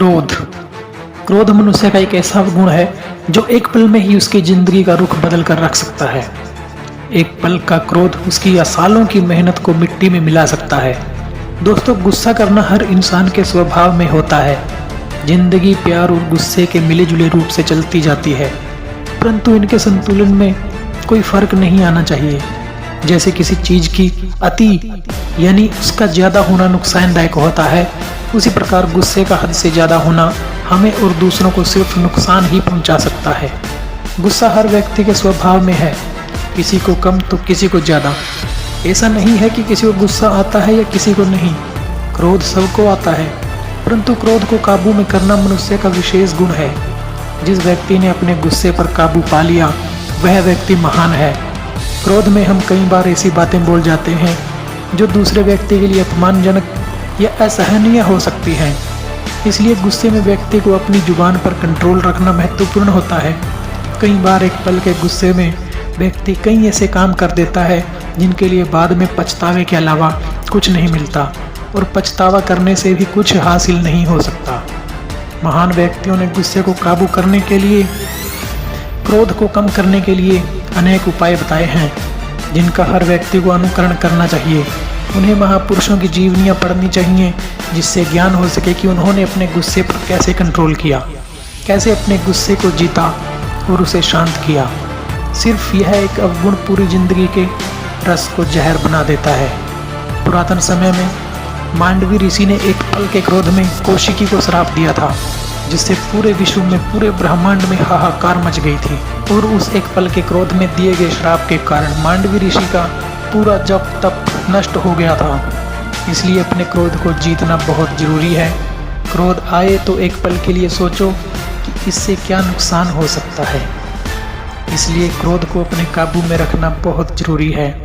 क्रोध। क्रोध मनुष्य का एक ऐसा गुण है जो एक पल में ही उसकी जिंदगी का रुख बदल कर रख सकता है। एक पल का क्रोध उसकी या सालों की मेहनत को मिट्टी में मिला सकता है। दोस्तों, गुस्सा करना हर इंसान के स्वभाव में होता है। जिंदगी प्यार और गुस्से के मिले जुले रूप से चलती जाती है, परंतु इनके संतुलन में कोई फर्क नहीं आना चाहिए। जैसे किसी चीज की अति यानी उसका ज्यादा होना नुकसानदायक होता है, उसी प्रकार गुस्से का हद से ज्यादा होना हमें और दूसरों को सिर्फ नुकसान ही पहुंचा सकता है। गुस्सा हर व्यक्ति के स्वभाव में है, किसी को कम तो किसी को ज्यादा। ऐसा नहीं है कि किसी को गुस्सा आता है या किसी को नहीं। क्रोध सबको आता है, परंतु क्रोध को काबू में करना मनुष्य का विशेष गुण है। जिस व्यक्ति ने अपने गुस्से पर काबू पा लिया वह व्यक्ति महान है। क्रोध में हम कई बार ऐसी बातें बोल जाते हैं जो दूसरे व्यक्ति के लिए अपमानजनक या असहनीय हो सकती हैं। इसलिए गुस्से में व्यक्ति को अपनी जुबान पर कंट्रोल रखना महत्वपूर्ण होता है। कई बार एक पल के गुस्से में व्यक्ति कई ऐसे काम कर देता है जिनके लिए बाद में पछतावे के अलावा कुछ नहीं मिलता, और पछतावा करने से भी कुछ हासिल नहीं हो सकता। महान व्यक्तियों ने गुस्से को काबू करने के लिए, क्रोध को कम करने के लिए अनेक उपाय बताए हैं जिनका हर व्यक्ति को अनुकरण करना चाहिए। उन्हें महापुरुषों की जीवनियाँ पढ़नी चाहिए जिससे ज्ञान हो सके कि उन्होंने अपने गुस्से पर कैसे कंट्रोल किया, कैसे अपने गुस्से को जीता और उसे शांत किया। सिर्फ यह एक अवगुण पूरी जिंदगी के रस को जहर बना देता है। पुरातन समय में मांडवी ऋषि ने एक पल के क्रोध में कौशिकी को श्राप दिया था, जिससे पूरे विश्व में, पूरे ब्रह्मांड में हाहाकार मच गई थी। और उस एक पल के क्रोध में दिए गए श्राप के कारण मांडवी ऋषि का पूरा जप तप नष्ट हो गया था। इसलिए अपने क्रोध को जीतना बहुत जरूरी है। क्रोध आए तो एक पल के लिए सोचो कि इससे क्या नुकसान हो सकता है। इसलिए क्रोध को अपने काबू में रखना बहुत जरूरी है।